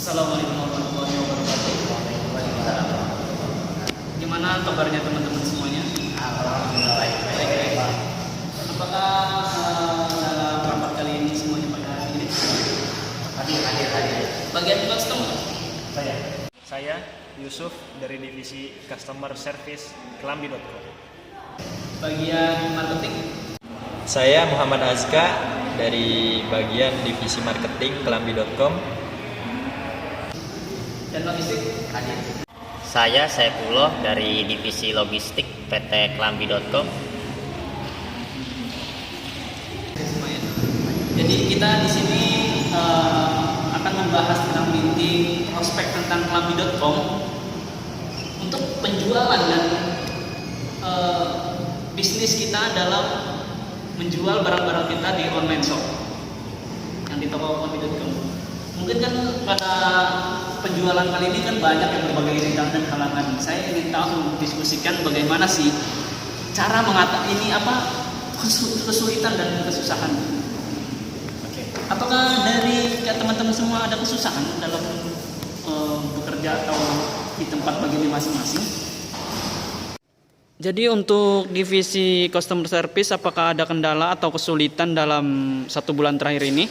Assalamualaikum warahmatullahi wabarakatuh. Gimana kabarnya teman-teman semuanya? Alhamdulillah baik. Baik. Apakah dalam rapat kali ini semuanya pada hadir? Hadir. Bagian customer. Saya Yusuf dari divisi Customer Service Kelambi.com. Bagian marketing. Saya Muhammad Azka dari bagian divisi marketing Kelambi.com. Dan logistik. Hadir. Saya Saifullah dari divisi logistik PT Kelambi.com. Semuanya. Jadi kita di sini akan membahas tentang meeting prospek tentang Kelambi.com untuk penjualan dan bisnis kita dalam menjual barang-barang kita di online shop yang di toko Kelambi.com. Mungkin kan pada penjualan kali ini kan banyak yang berbagai rintangan dan halangan. Saya ingin tahu diskusikan bagaimana sih cara mengatasi ini kesulitan dan kesusahan. Apakah dari teman-teman semua ada kesusahan dalam bekerja atau di tempat bagian masing-masing? Jadi untuk divisi customer service, apakah ada kendala atau kesulitan dalam 1 bulan terakhir ini?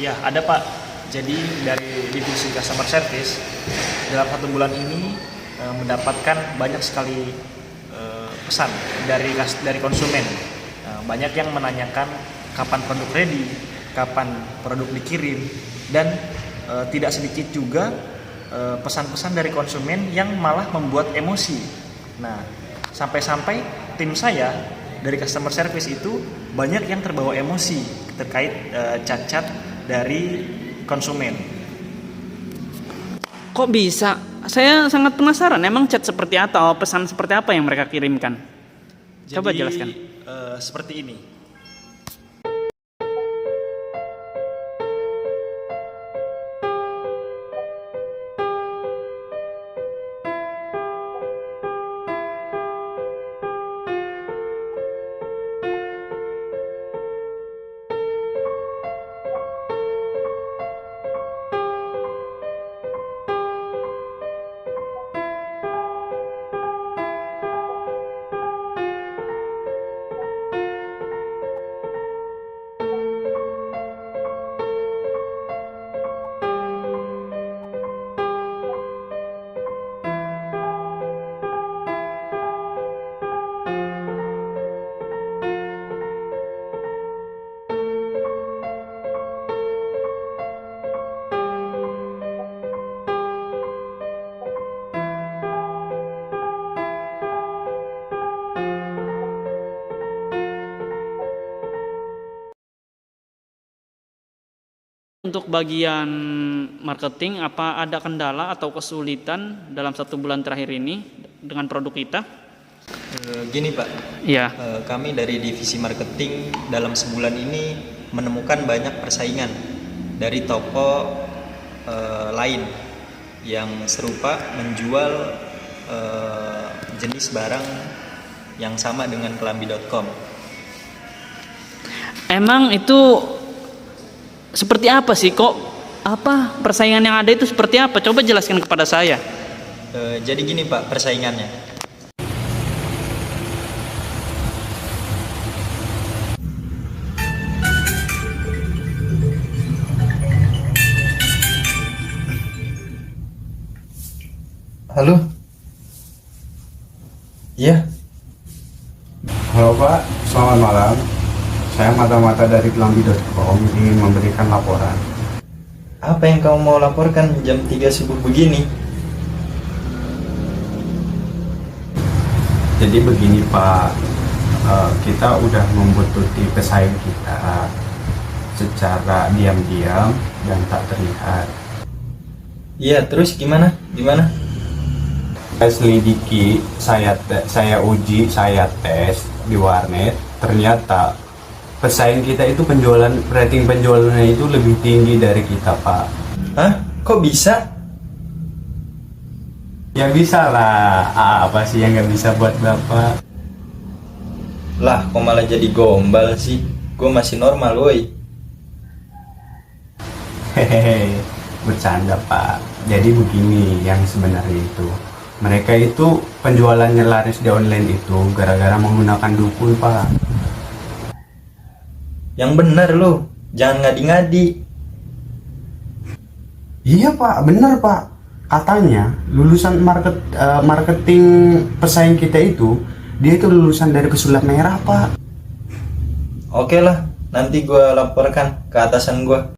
Ya, ada Pak. Jadi dari divisi Customer Service dalam 1 bulan ini mendapatkan banyak sekali pesan dari konsumen. Banyak yang menanyakan kapan produk ready, kapan produk dikirim, dan tidak sedikit juga pesan-pesan dari konsumen yang malah membuat emosi. Nah, sampai-sampai tim saya dari customer service itu banyak yang terbawa emosi terkait cat-cat dari konsumen. Kok bisa? Saya sangat penasaran, emang chat seperti apa atau pesan seperti apa yang mereka kirimkan? Coba jelaskan. Seperti ini. Untuk bagian marketing, apa ada kendala atau kesulitan dalam 1 bulan terakhir ini dengan produk kita? Gini Pak, Iya. kami dari divisi marketing dalam sebulan ini menemukan banyak persaingan dari toko lain yang serupa menjual jenis barang yang sama dengan Kelambi.com. Emang itu seperti apa sih, kok persaingan yang ada itu seperti apa? Coba jelaskan kepada saya. Jadi gini Pak persaingannya. Halo? Iya? Halo Pak, selamat malam. Saya mata-mata dari Kelambi.com ingin memberikan laporan. Apa yang kamu mau laporkan jam 3 subuh begini? Jadi begini Pak, kita udah membuntuti pesaing kita secara diam-diam dan tak terlihat. Iya, terus gimana? Saya selidiki, saya uji, saya tes di warnet, ternyata pesaing kita itu rating penjualannya itu lebih tinggi dari kita Pak. Hah? Kok bisa? Ya bisa lah, apa sih yang nggak bisa buat Bapak? Lah, kok malah jadi gombal sih? Gue masih normal, woi. Hehehe, Bercanda Pak. Jadi begini yang sebenarnya itu. Mereka itu penjualannya laris di online itu gara-gara menggunakan dukun Pak. Yang bener lo, jangan ngadi-ngadi. Iya Pak, benar Pak. Katanya lulusan marketing pesaing kita itu, dia itu lulusan dari pesulap merah Pak. Oke lah, nanti gue laporkan ke atasan gue.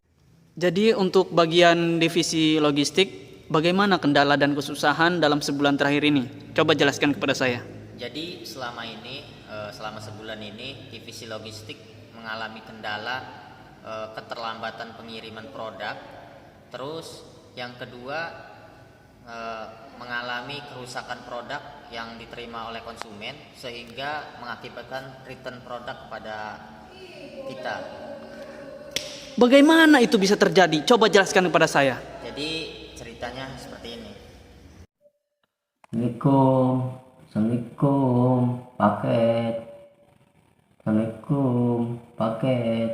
Jadi untuk bagian divisi logistik, bagaimana kendala dan kesusahan dalam sebulan terakhir ini? Coba jelaskan kepada saya. Jadi selama sebulan ini divisi logistik mengalami kendala keterlambatan pengiriman produk. Terus yang kedua mengalami kerusakan produk yang diterima oleh konsumen sehingga mengakibatkan return produk kepada kita. Bagaimana itu bisa terjadi? Coba jelaskan kepada saya. Jadi ceritanya seperti ini. Assalamualaikum, paket. Assalamualaikum, paket.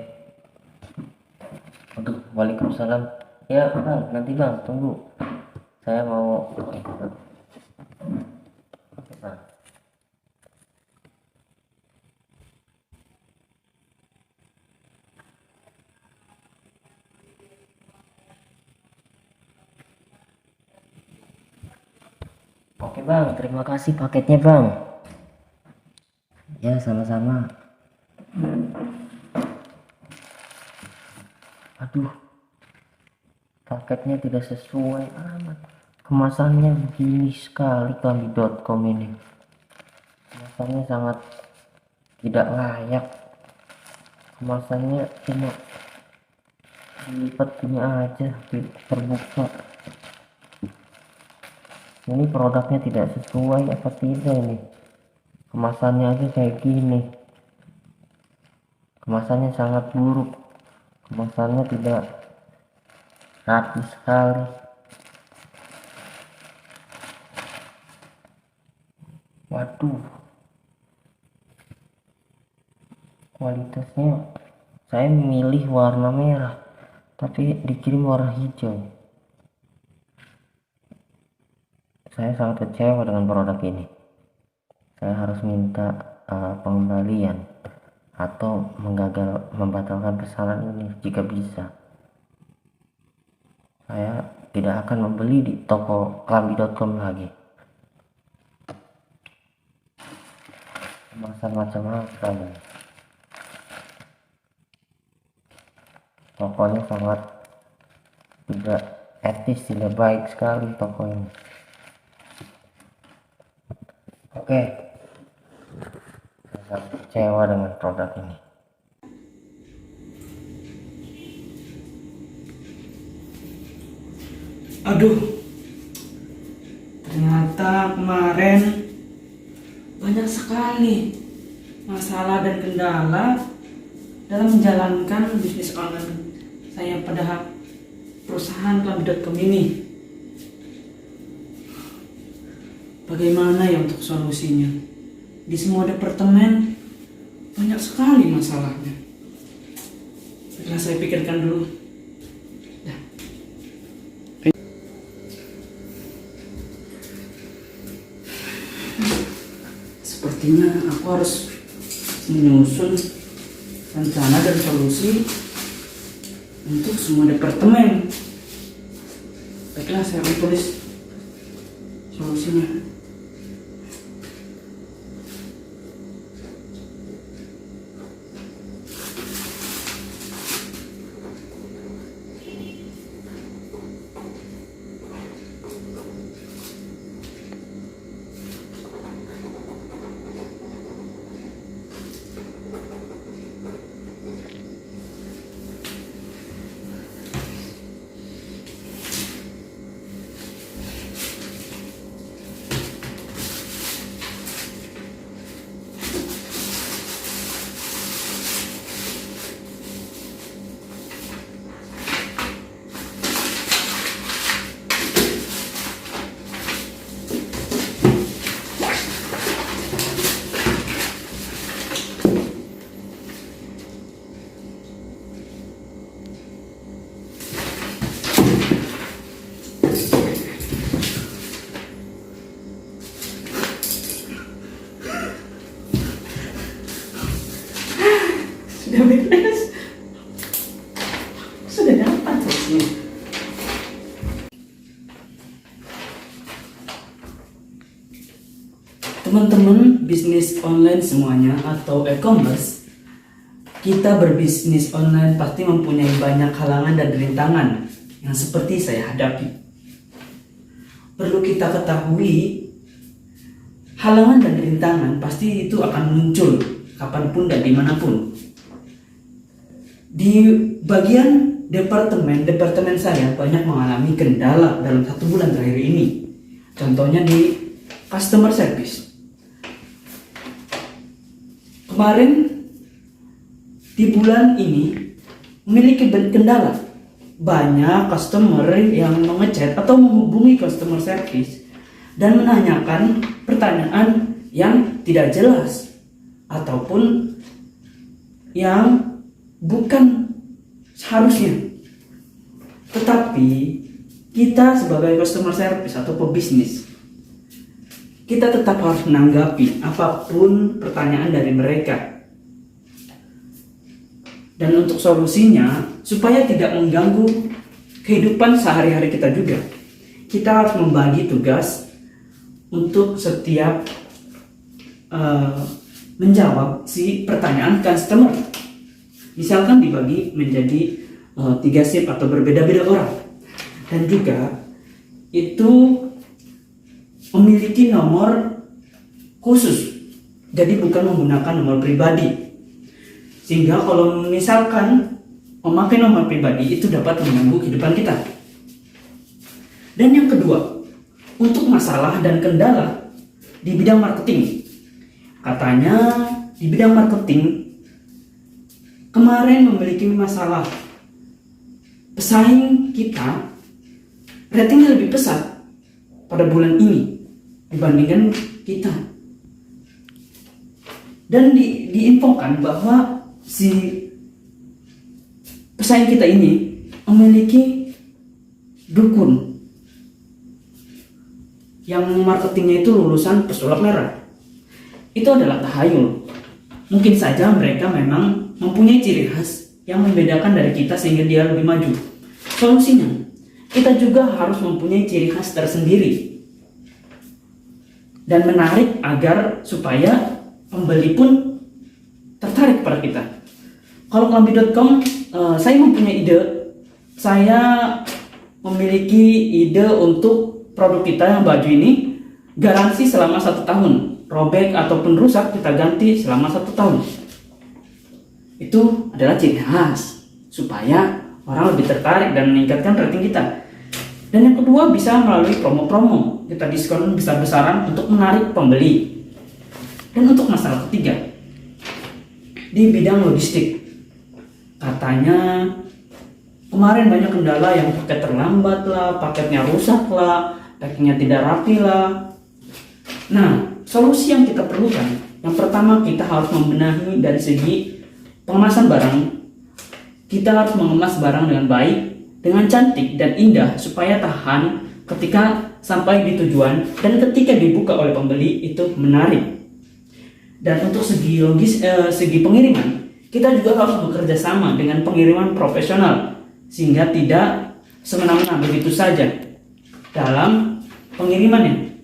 Aduh, waalaikumsalam. Ya bang, nanti bang, tunggu. Saya mau. Oke bang, terima kasih paketnya bang. Ya sama-sama. Aduh, paketnya tidak sesuai amat. Kemasannya begini sekali Klambi.com ini. Kemasannya sangat tidak layak. Kemasannya cuma dilipat gini aja, terbuka. Ini produknya tidak sesuai apa tidak ini? Kemasannya aja kayak gini. Kemasannya sangat buruk. Kemasannya tidak rapi sekali. Waduh. Kualitasnya saya memilih warna merah, tapi dikirim warna hijau. Saya sangat kecewa dengan produk ini. Saya harus minta pengembalian atau membatalkan pesanan ini jika bisa. Saya tidak akan membeli di toko Klambi.com lagi. Kemasan macam apa ini? Tokonya sangat tidak etis, tidak baik sekali toko ini. Oke, saya sangat kecewa dengan produk ini. Aduh, ternyata kemarin banyak sekali masalah dan kendala dalam menjalankan bisnis online saya pada perusahaan Klambi.com ini. Bagaimana ya untuk solusinya? Di semua departemen banyak sekali masalahnya. Setelah saya pikirkan dulu. Dah. Sepertinya aku harus menyusun rencana dan solusi untuk semua departemen. Baiklah, saya akan tulis solusinya. Teman-teman bisnis online semuanya atau e-commerce, kita berbisnis online pasti mempunyai banyak halangan dan rintangan yang seperti saya hadapi. Perlu kita ketahui, halangan dan rintangan pasti itu akan muncul kapanpun dan dimanapun. Di bagian departemen saya banyak mengalami kendala dalam 1 bulan terakhir ini. Contohnya di customer service. Kemarin di bulan ini memiliki kendala. Banyak customer yang mengechat atau menghubungi customer service dan menanyakan pertanyaan yang tidak jelas ataupun yang bukan seharusnya. Tetapi kita sebagai customer service atau pebisnis, kita tetap harus menanggapi apapun pertanyaan dari mereka. Dan untuk solusinya, supaya tidak mengganggu kehidupan sehari-hari kita juga, kita harus membagi tugas untuk setiap menjawab si pertanyaan customer. Misalkan dibagi menjadi 3 shift atau berbeda-beda orang. Dan juga itu memiliki nomor khusus, jadi bukan menggunakan nomor pribadi. Sehingga kalau misalkan memakai nomor pribadi itu dapat mengganggu kehidupan kita. Dan yang kedua, untuk masalah dan kendala di bidang marketing. Katanya di bidang marketing kemarin memiliki masalah. Pesaing kita ratingnya lebih pesat pada bulan ini dibandingkan kita. Dan diinfokan bahwa si pesaing kita ini memiliki dukun yang marketingnya itu lulusan pesulap merah. Itu adalah tahayul. Mungkin saja mereka memang mempunyai ciri khas yang membedakan dari kita sehingga dia lebih maju. Solusinya, kita juga harus mempunyai ciri khas tersendiri dan menarik agar supaya pembeli pun tertarik pada kita. Kalau Klambi.com, saya mempunyai ide. Saya memiliki ide untuk produk kita yang baju ini garansi selama 1 tahun. Robek ataupun rusak kita ganti selama 1 tahun. Itu adalah ciri khas supaya orang lebih tertarik dan meningkatkan rating kita. Dan yang kedua, bisa melalui promo-promo. Kita diskon besar-besaran untuk menarik pembeli. Dan untuk masalah ketiga, di bidang logistik. Katanya kemarin banyak kendala yang paket terlambat lah, paketnya rusak lah, packingnya tidak rapi lah. Nah, solusi yang kita perlukan, yang pertama kita harus membenahi dari segi pengemasan barang. Kita harus mengemas barang dengan baik, dengan cantik dan indah supaya tahan ketika sampai di tujuan dan ketika dibuka oleh pembeli itu menarik. Dan untuk segi pengiriman, kita juga harus bekerja sama dengan pengiriman profesional sehingga tidak semena-mena begitu saja dalam pengirimannya.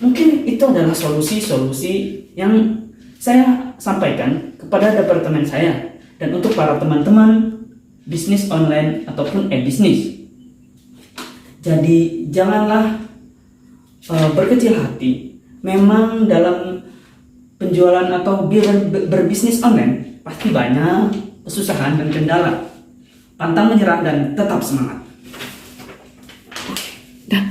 Mungkin itu adalah solusi-solusi yang saya sampaikan kepada departemen saya dan untuk para teman-teman bisnis online ataupun e-bisnis. Jadi janganlah berkecil hati. Memang dalam penjualan atau berbisnis online pasti banyak kesusahan dan kendala. Pantang menyerah dan tetap semangat. Dah.